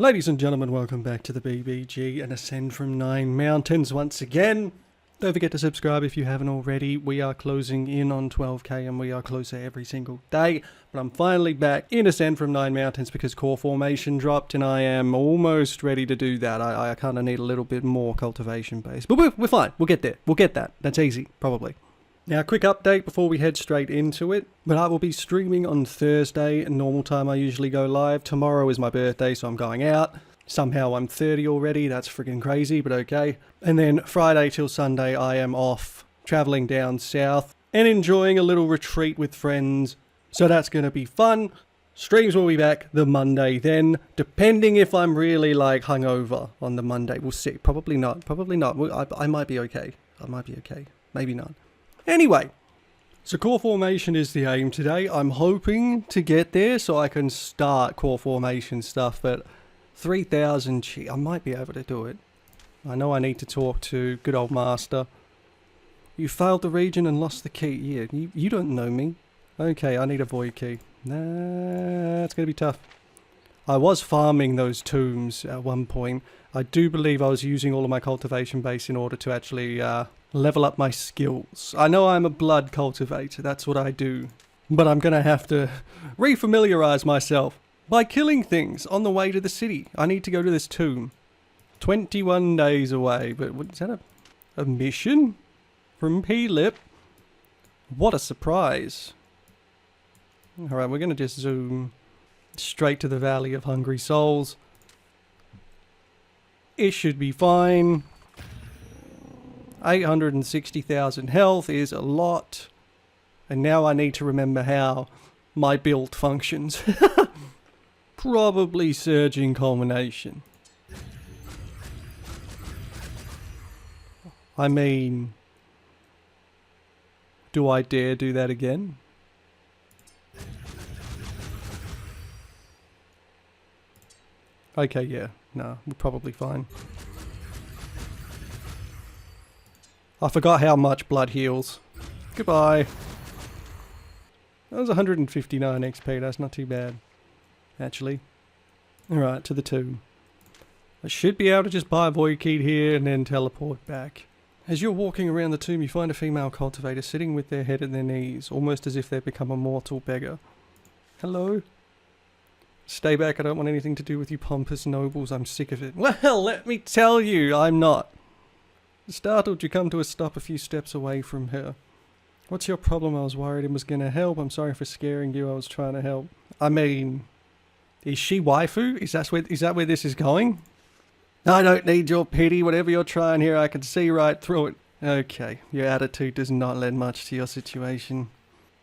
Ladies and gentlemen, welcome back to the BBG and Ascend from 9 Mountains once again. Don't forget to subscribe if you haven't already. We are closing in on 12k and we are closer every single day. But I'm finally back in Ascend from 9 Mountains because core formation dropped and I am almost ready to do that. I kind of need a little bit more cultivation base. But we're fine. We'll get there. We'll get that. That's easy, probably. Now, quick update before we head straight into it. But I will be streaming on Thursday, normal time I usually go live. Tomorrow is my birthday, so I'm going out. Somehow I'm 30 already, that's freaking crazy, but okay. And then Friday till Sunday I am off, travelling down south, and enjoying a little retreat with friends. So that's going to be fun. Streams will be back the Monday then, depending if I'm really like hungover on the Monday. We'll see. Probably not. I might be okay. Maybe not. Anyway, so core formation is the aim today. I'm hoping to get there so I can start core formation stuff, but 3,000 chi, I might be able to do it. I know I need to talk to good old master. You failed the region and lost the key. Yeah, you don't know me. Okay, I need a void key. Nah, it's going to be tough. I was farming those tombs at one point. I do believe I was using all of my cultivation base in order to actually level up my skills. I know I'm a blood cultivator, that's what I do. But I'm going to have to refamiliarize myself by killing things on the way to the city. I need to go to this tomb. 21 days away, but is that a mission from P-Lip? What a surprise. Alright, we're going to just zoom straight to the Valley of Hungry Souls. It should be fine. 860,000 health is a lot. And now I need to remember how my build functions. Probably surging culmination. I mean, do I dare do that again? Okay, yeah. No, we're probably fine. I forgot how much blood heals. Goodbye. That was 159 XP, that's not too bad. Actually. Alright, to the tomb. I should be able to just buy a void key here and then teleport back. As you're walking around the tomb, you find a female cultivator sitting with their head at their knees, almost as if they've become a mortal beggar. Hello? Stay back, I don't want anything to do with you pompous nobles, I'm sick of it. Well, let me tell you, I'm not. Startled, you come to a stop a few steps away from her. What's your problem? I was worried it was going to help. I'm sorry for scaring you, I was trying to help. I mean, is she waifu? Is that where this is going? I don't need your pity, whatever you're trying here, I can see right through it. Okay, your attitude does not lend much to your situation.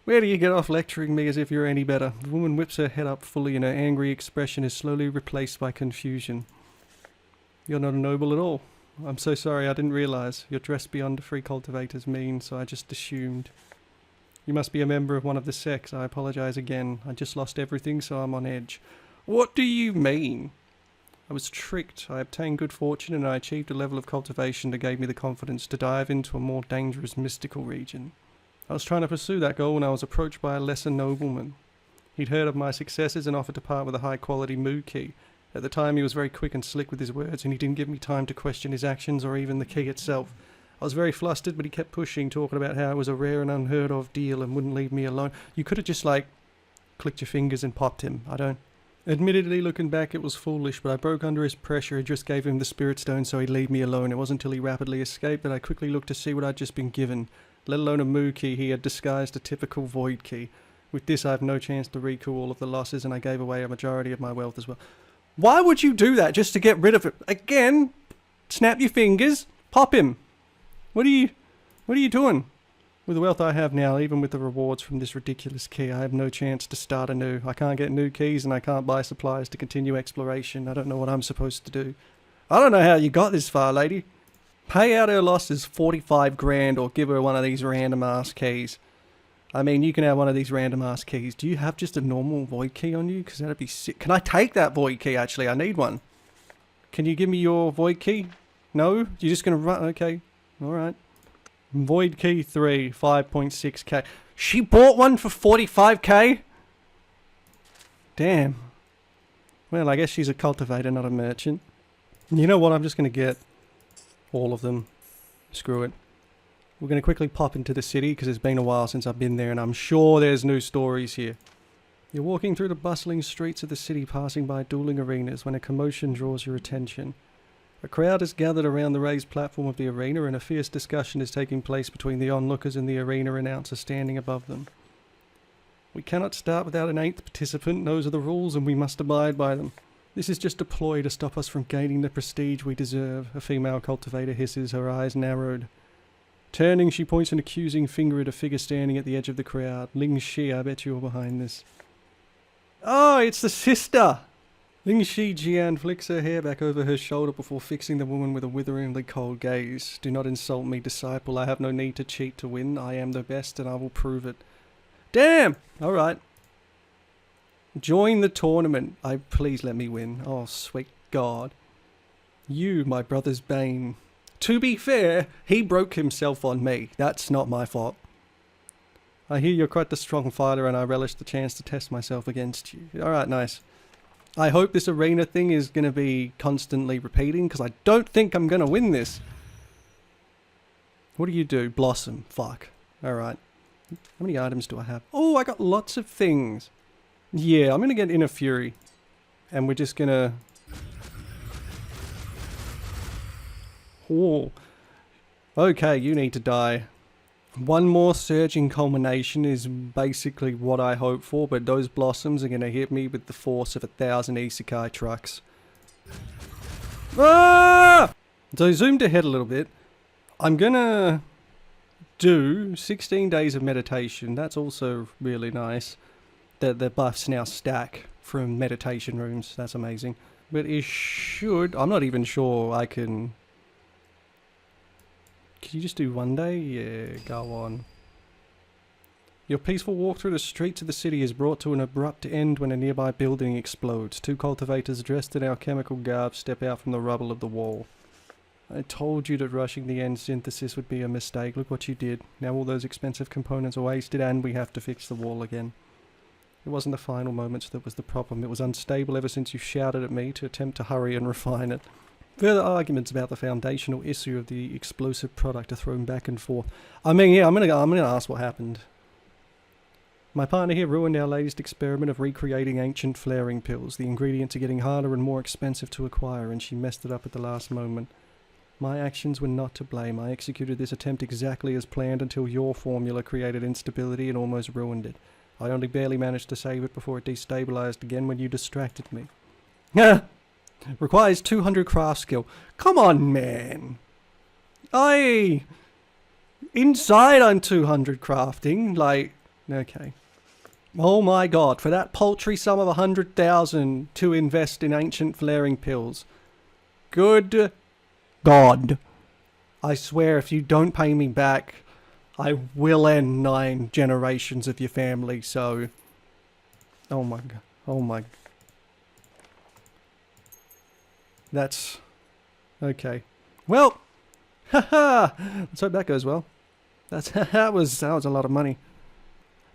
Where do you get off lecturing me as if you're any better? The woman whips her head up fully and her angry expression is slowly replaced by confusion. You're not a noble at all. I'm so sorry, I didn't realise. You're dressed beyond a free cultivator's mean, so I just assumed. You must be a member of one of the sects. I apologise again. I just lost everything, so I'm on edge. What do you mean? I was tricked. I obtained good fortune and I achieved a level of cultivation that gave me the confidence to dive into a more dangerous mystical region. I was trying to pursue that goal when I was approached by a lesser nobleman. He'd heard of my successes and offered to part with a high-quality mood key. At the time he was very quick and slick with his words and he didn't give me time to question his actions or even the key itself. I was very flustered, but he kept pushing, talking about how it was a rare and unheard of deal and wouldn't leave me alone. You could have just like clicked your fingers and popped him. I don't. Admittedly, looking back, it was foolish, but I broke under his pressure. I just gave him the spirit stone so he'd leave me alone. It wasn't until he rapidly escaped that I quickly looked to see what I'd just been given. Let alone a moo key, he had disguised a typical void key. With this I have no chance to recoup all of the losses and I gave away a majority of my wealth as well. Why would you do that just to get rid of it? Again, snap your fingers, pop him. What are you doing? With the wealth I have now, even with the rewards from this ridiculous key, I have no chance to start anew. I can't get new keys and I can't buy supplies to continue exploration. I don't know what I'm supposed to do. I don't know how you got this far, lady. Pay out her losses 45 grand or give her one of these random ass keys. I mean, you can have one of these random ass keys. Do you have just a normal void key on you? Because that'd be sick. Can I take that void key, actually? I need one. Can you give me your void key? No? You're just going to run? Okay. Alright. Void key 3, 5.6k. She bought one for 45k? Damn. Well, I guess she's a cultivator, not a merchant. You know what? I'm just going to get all of them. Screw it. We're going to quickly pop into the city because it's been a while since I've been there and I'm sure there's new stories here. You're walking through the bustling streets of the city, passing by dueling arenas when a commotion draws your attention. A crowd is gathered around the raised platform of the arena and a fierce discussion is taking place between the onlookers and the arena announcer standing above them. We cannot start without an 8th participant. Those are the rules and we must abide by them. This is just a ploy to stop us from gaining the prestige we deserve, a female cultivator hisses, her eyes narrowed. Turning, she points an accusing finger at a figure standing at the edge of the crowd. Lingxi, I bet you're behind this. Oh, it's the sister! Lingxi Gian flicks her hair back over her shoulder before fixing the woman with a witheringly cold gaze. Do not insult me, disciple. I have no need to cheat to win. I am the best and I will prove it. Damn! Alright. Join the tournament. Please let me win. Oh, sweet God. You, my brother's bane. To be fair, he broke himself on me. That's not my fault. I hear you're quite the strong fighter and I relish the chance to test myself against you. Alright, nice. I hope this arena thing is going to be constantly repeating because I don't think I'm going to win this. What do you do? Blossom. Fuck. Alright. How many items do I have? Oh, I got lots of things. Yeah, I'm going to get Inner Fury. And we're just going to... Oh. Okay, you need to die. One more surging culmination is basically what I hope for, but those blossoms are going to hit me with the force of 1,000 isekai trucks. Ah! So I zoomed ahead a little bit. I'm going to do 16 days of meditation. That's also really nice. The buffs now stack from meditation rooms. That's amazing. But it should... I'm not even sure I can... Can you just do one day? Yeah, go on. Your peaceful walk through the streets of the city is brought to an abrupt end when a nearby building explodes. 2 cultivators dressed in alchemical garb step out from the rubble of the wall. I told you that rushing the end synthesis would be a mistake. Look what you did. Now all those expensive components are wasted and we have to fix the wall again. It wasn't the final moments that was the problem. It was unstable ever since you shouted at me to attempt to hurry and refine it. Further arguments about the foundational issue of the explosive product are thrown back and forth. I mean, yeah, I'm gonna ask what happened. My partner here ruined our latest experiment of recreating ancient flaring pills. The ingredients are getting harder and more expensive to acquire, and she messed it up at the last moment. My actions were not to blame. I executed this attempt exactly as planned until your formula created instability and almost ruined it. I only barely managed to save it before it destabilized again when you distracted me. Requires 200 craft skill. Come on, man. Inside I'm 200 crafting. Like, okay. Oh my god, for that paltry sum of 100,000 to invest in ancient flaring pills. Good God. I swear if you don't pay me back, I will end 9 generations of your family, so... Oh my god. Oh my... That's... Okay. Well! Haha! Let's hope that goes well. That was a lot of money.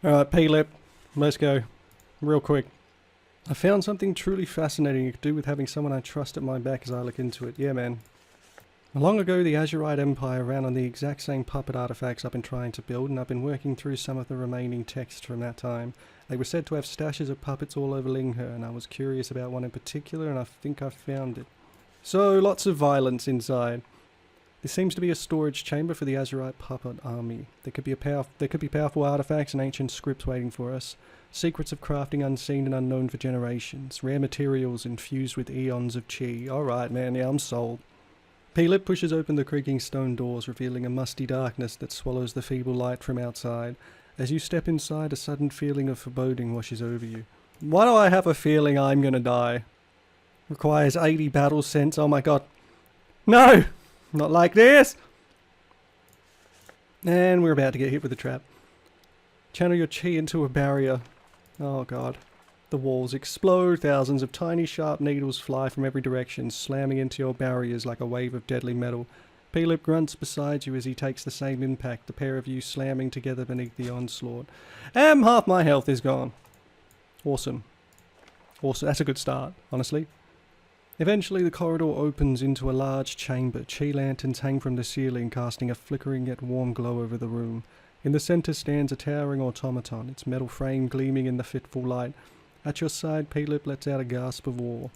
Alright, P-Lip. Let's go. Real quick. I found something truly fascinating to do with having someone I trust at my back as I look into it. Yeah, man. Long ago, the Azurite Empire ran on the exact same puppet artifacts I've been trying to build, and I've been working through some of the remaining texts from that time. They were said to have stashes of puppets all over Linghe, and I was curious about one in particular, and I think I've found it. So, lots of violence inside. This seems to be a storage chamber for the Azurite puppet army. There could be powerful artifacts and ancient scripts waiting for us. Secrets of crafting unseen and unknown for generations. Rare materials infused with eons of chi. Alright, man, yeah, I'm sold. P-Lip pushes open the creaking stone doors, revealing a musty darkness that swallows the feeble light from outside. As you step inside, a sudden feeling of foreboding washes over you. Why do I have a feeling I'm gonna die? Requires 80 battle sense. Oh my god. No! Not like this! And we're about to get hit with a trap. Channel your chi into a barrier. Oh god. The walls explode, thousands of tiny sharp needles fly from every direction, slamming into your barriers like a wave of deadly metal. P-Lip grunts beside you as he takes the same impact, the pair of you slamming together beneath the onslaught. Half my health is gone. Awesome. Also, that's a good start, honestly. Eventually, the corridor opens into a large chamber. Chi lanterns hang from the ceiling, casting a flickering yet warm glow over the room. In the center stands a towering automaton, its metal frame gleaming in the fitful light. At your side, P-Lip lets out a gasp of awe.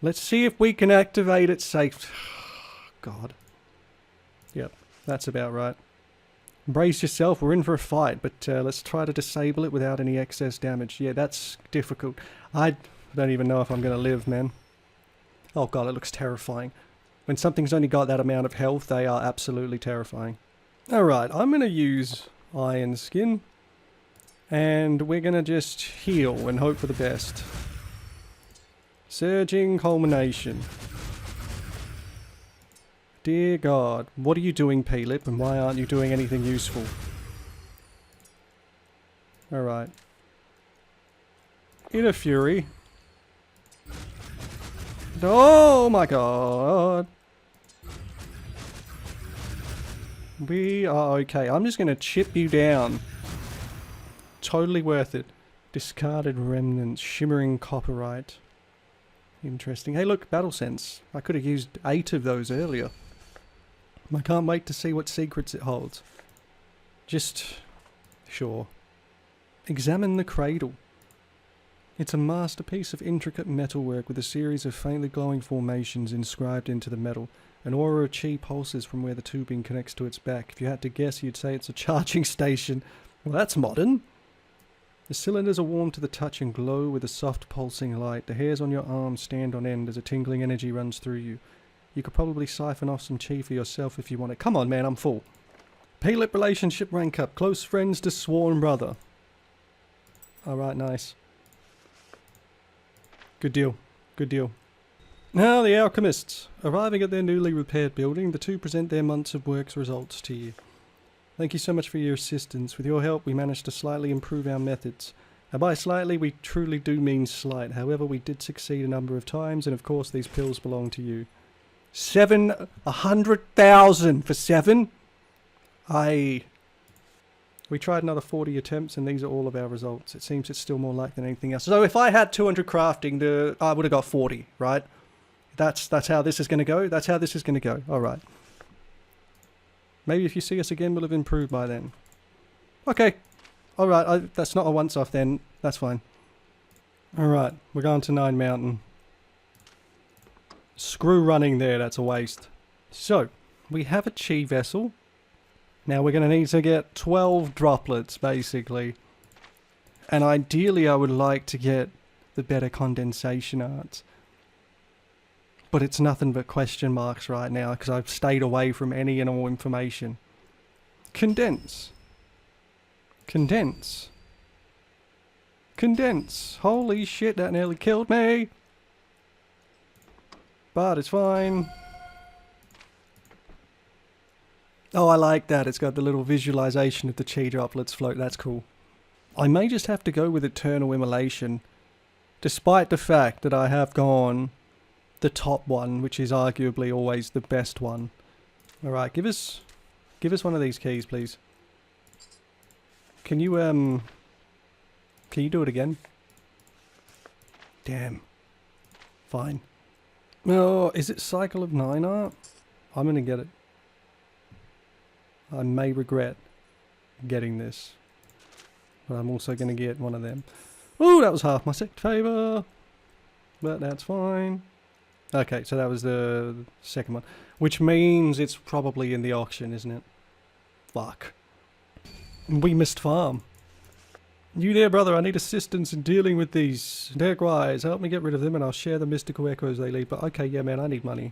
Let's see if we can activate it safe. God. Yep, that's about right. Brace yourself, we're in for a fight, but let's try to disable it without any excess damage. Yeah, that's difficult. I don't even know if I'm going to live, man. Oh god, it looks terrifying. When something's only got that amount of health, they are absolutely terrifying. Alright, I'm going to use Iron Skin. And we're going to just heal and hope for the best. Surging Culmination. Dear God, what are you doing, P-Lip, and why aren't you doing anything useful? Alright. Inner Fury. Oh my God. We are okay. I'm just going to chip you down. Totally worth it. Discarded Remnants. Shimmering Copperite. Interesting. Hey look, Battle Sense. I could have used 8 of those earlier. I can't wait to see what secrets it holds. Just... sure. Examine the cradle. It's a masterpiece of intricate metalwork with a series of faintly glowing formations inscribed into the metal. An aura of chi pulses from where the tubing connects to its back. If you had to guess, you'd say it's a charging station. Well, that's modern. The cylinders are warm to the touch and glow with a soft pulsing light. The hairs on your arms stand on end as a tingling energy runs through you. You could probably siphon off some chi for yourself if you wanted. Come on, man, I'm full. P-Lip relationship rank up. Close friends to sworn brother. Alright, nice. Good deal. Good deal. Now the Alchemists. Arriving at their newly repaired building, the two present their months of work's results to you. Thank you so much for your assistance. With your help, we managed to slightly improve our methods. And by slightly, we truly do mean slight. However, we did succeed a number of times, and of course these pills belong to you. 100,000 for 7? We tried another 40 attempts, and these are all of our results. It seems it's still more like than anything else. So if I had 200 crafting, I would have got 40, right? That's how this is going to go? That's how this is going to go. Alright. Maybe if you see us again, we'll have improved by then. Okay. Alright, that's not a once-off then. That's fine. Alright, we're going to 9 Mountain. Screw running there, that's a waste. So, we have a chi vessel. Now we're going to need to get 12 droplets, basically. And ideally I would like to get the better condensation arts. But it's nothing but question marks right now, because I've stayed away from any and all information. Condense. Condense. Condense. Holy shit, that nearly killed me. But it's fine. Oh, I like that. It's got the little visualization of the chi droplets float. That's cool. I may just have to go with Eternal Immolation, despite the fact that I have gone the top one, which is arguably always the best one. Alright, give us one of these keys, please. Can you do it again? Damn. Fine. Oh, is it Cycle of 9 art? I'm gonna get it. I may regret getting this, but I'm also going to get one of them. Oh, that was half my sect favour, but that's fine. Okay, so that was the second one, which means it's probably in the auction, isn't it? Fuck. We missed farm. You there, brother, I need assistance in dealing with these Negwise. Help me get rid of them and I'll share the mystical echoes they leave. But okay, yeah man, I need money.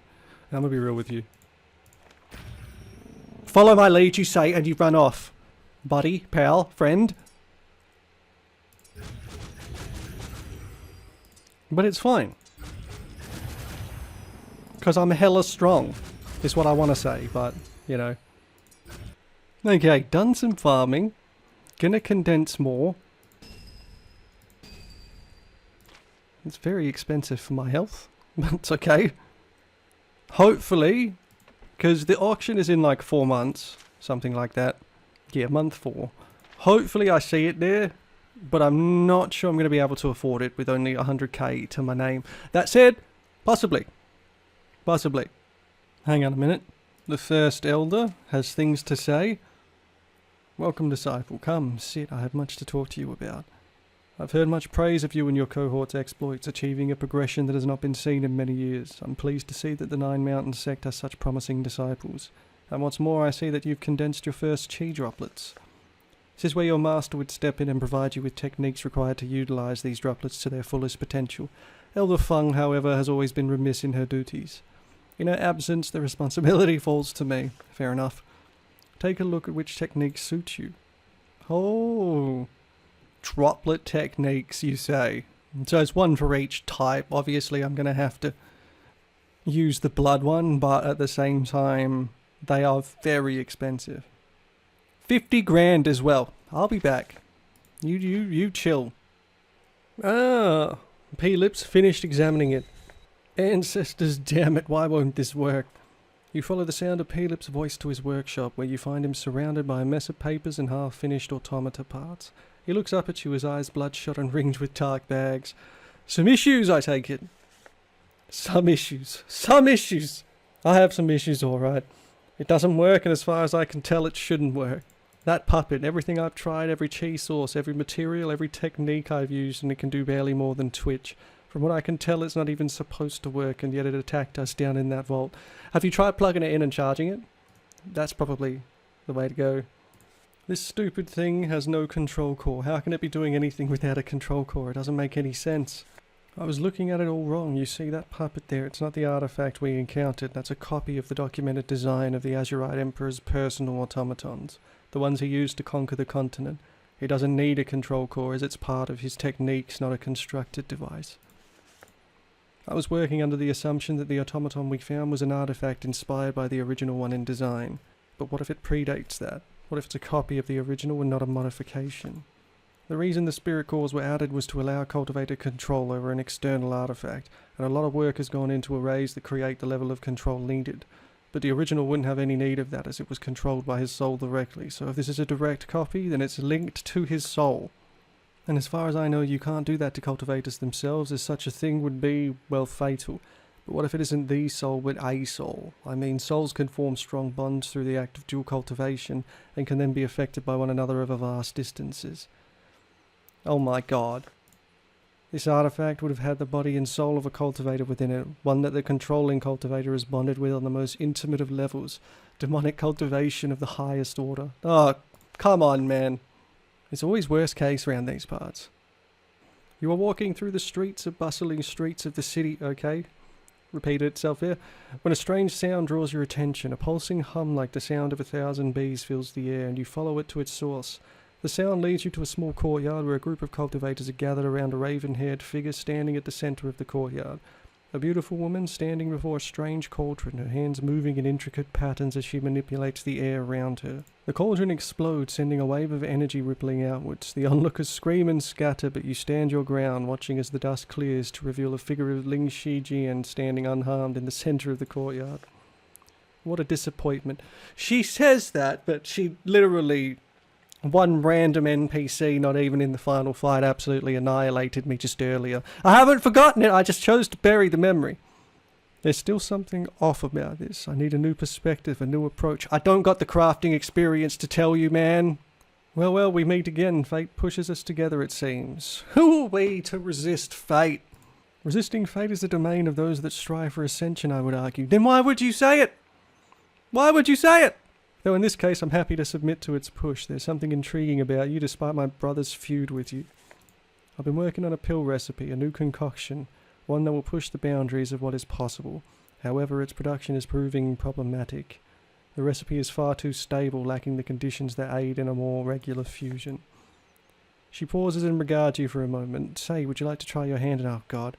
I'm going to be real with you. Follow my lead, you say, and you run off. Buddy, pal, friend. But it's fine. Because I'm hella strong, is what I want to say, but, you know. Okay, done some farming. Gonna condense more. It's very expensive for my health, but it's okay. Hopefully... because the auction is in like 4 months, something like that. Yeah, month 4. Hopefully I see it there, but I'm not sure I'm going to be able to afford it with only 100k to my name. That said, possibly. Possibly. Hang on a minute. The first elder has things to say. Welcome, disciple. Come, sit. I have much to talk to you about. I've heard much praise of you and your cohort's exploits, achieving a progression that has not been seen in many years. I'm pleased to see that the Nine Mountains sect has such promising disciples. And what's more, I see that you've condensed your first chi droplets. This is where your master would step in and provide you with techniques required to utilize these droplets to their fullest potential. Elder Feng, however, has always been remiss in her duties. In her absence, the responsibility falls to me. Fair enough. Take a look at which techniques suit you. Oh, droplet techniques, you say? So it's one for each type. Obviously, I'm going to have to use the blood one, but at the same time, they are very expensive. 50 grand as well. I'll be back. You chill. Ah, P-Lips finished examining it. Ancestors, damn it, why won't this work? You follow the sound of P-Lips' voice to his workshop, where you find him surrounded by a mess of papers and half-finished automata parts. He looks up at you, his eyes bloodshot and ringed with dark bags. Some issues, I take it. Some issues. Some issues. I have some issues, alright. It doesn't work, and as far as I can tell, it shouldn't work. That puppet, everything I've tried, every chi source, every material, every technique I've used, and it can do barely more than twitch. From what I can tell, it's not even supposed to work, and yet it attacked us down in that vault. Have you tried plugging it in and charging it? That's probably the way to go. This stupid thing has no control core. How can it be doing anything without a control core? It doesn't make any sense. I was looking at it all wrong. You see that puppet there? It's not the artifact we encountered. That's a copy of the documented design of the Azurite Emperor's personal automatons. The ones he used to conquer the continent. He doesn't need a control core as it's part of his techniques, not a constructed device. I was working under the assumption that the automaton we found was an artifact inspired by the original one in design. But what if it predates that? What if it's a copy of the original and not a modification? The reason the spirit cores were added was to allow cultivator control over an external artifact, and a lot of work has gone into arrays that create the level of control needed. But the original wouldn't have any need of that as it was controlled by his soul directly, so if this is a direct copy, then it's linked to his soul. And as far as I know, you can't do that to cultivators themselves, as such a thing would be, well, fatal. But what if it isn't the soul, but a soul? I mean, souls can form strong bonds through the act of dual cultivation, and can then be affected by one another over vast distances. Oh my god. This artifact would have had the body and soul of a cultivator within it, one that the controlling cultivator is bonded with on the most intimate of levels. Demonic cultivation of the highest order. Oh, come on, man. It's always worst case around these parts. You are walking through the bustling streets of the city, okay? Repeated itself here. When a strange sound draws your attention, a pulsing hum like the sound of 1,000 bees fills the air, and you follow it to its source. The sound leads you to a small courtyard where a group of cultivators are gathered around a raven-haired figure standing at the centre of the courtyard. A beautiful woman standing before a strange cauldron, her hands moving in intricate patterns as she manipulates the air around her. The cauldron explodes, sending a wave of energy rippling outwards. The onlookers scream and scatter, but you stand your ground, watching as the dust clears to reveal a figure of Lingxi Gian standing unharmed in the centre of the courtyard. What a disappointment. She says that, but she literally... one random NPC, not even in the final fight, absolutely annihilated me just earlier. I haven't forgotten it, I just chose to bury the memory. There's still something off about this. I need a new perspective, a new approach. I don't got the crafting experience to tell you, man. Well, we meet again. Fate pushes us together, it seems. Who are we to resist fate? Resisting fate is the domain of those that strive for ascension, I would argue. Then why would you say it? Why would you say it? Though in this case, I'm happy to submit to its push. There's something intriguing about you, despite my brother's feud with you. I've been working on a pill recipe, a new concoction, one that will push the boundaries of what is possible. However, its production is proving problematic. The recipe is far too stable, lacking the conditions that aid in a more regular fusion. She pauses and regards you for a moment. Say, would you like to try your hand in... Oh, God.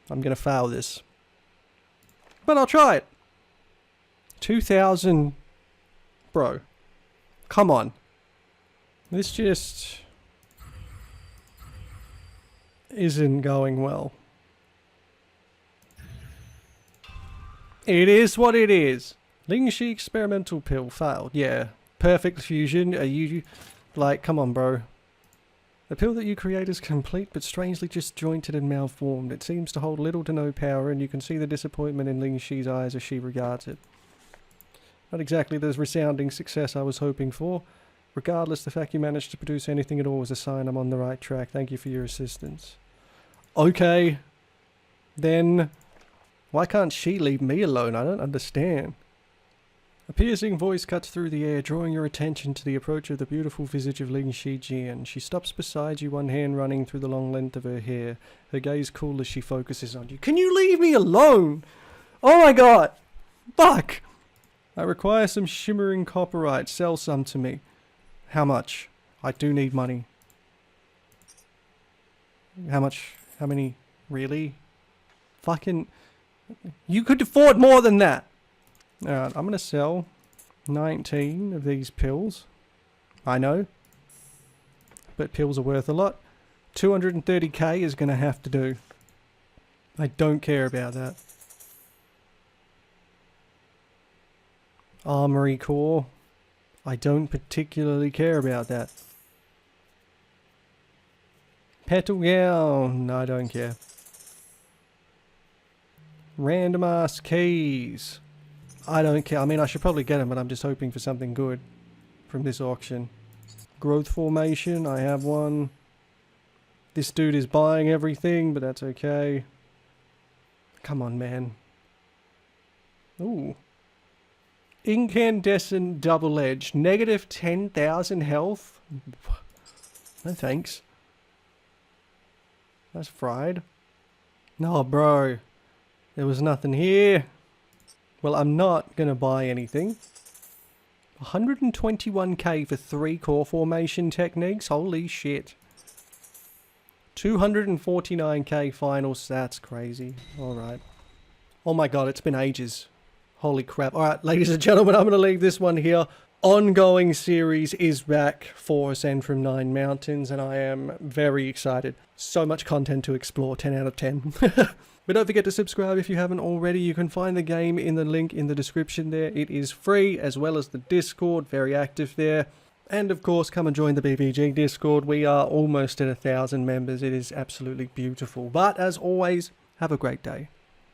I'm going to fail this. But I'll try it. 2,000... Bro. Come on. This just... isn't going well. It is what it is. Lingxi experimental pill failed. Yeah. Perfect fusion. Are you... Like, come on, bro. The pill that you create is complete but strangely disjointed and malformed. It seems to hold little to no power, and you can see the disappointment in Lingxi's eyes as she regards it. Not exactly the resounding success I was hoping for. Regardless, the fact you managed to produce anything at all is a sign I'm on the right track. Thank you for your assistance. Okay. Then, why can't she leave me alone? I don't understand. A piercing voice cuts through the air, drawing your attention to the approach of the beautiful visage of Lingxi Gian. She stops beside you, one hand running through the long length of her hair, her gaze cool as she focuses on you. Can you leave me alone? Oh my god! Fuck! I require some shimmering copperite. Sell some to me. How much? I do need money. How much? How many? Really? Fucking... You could afford more than that! Alright, I'm gonna sell 19 of these pills. I know. But pills are worth a lot. 230k is gonna have to do. I don't care about that. Armory core. I don't particularly care about that. Petal gown. I don't care. Random ass keys. I don't care. I mean, I should probably get them, but I'm just hoping for something good from this auction. Growth formation. I have one. This dude is buying everything, but that's okay. Come on, man. Ooh. Incandescent double edge. Negative 10,000 health. No thanks. That's fried. No, bro. There was nothing here. Well, I'm not going to buy anything. 121k for 3 core formation techniques. Holy shit. 249k finals. That's crazy. Alright. Oh my god, it's been ages. Holy crap. Alright, ladies and gentlemen, I'm going to leave this one here. Ongoing series is back for Ascend from 9 Mountains, and I am very excited. So much content to explore. 10 out of 10. But don't forget to subscribe if you haven't already. You can find the game in the link in the description there. It is free, as well as the Discord, very active there. And of course, come and join the BBG Discord. We are almost at 1,000 members. It is absolutely beautiful. But as always, have a great day.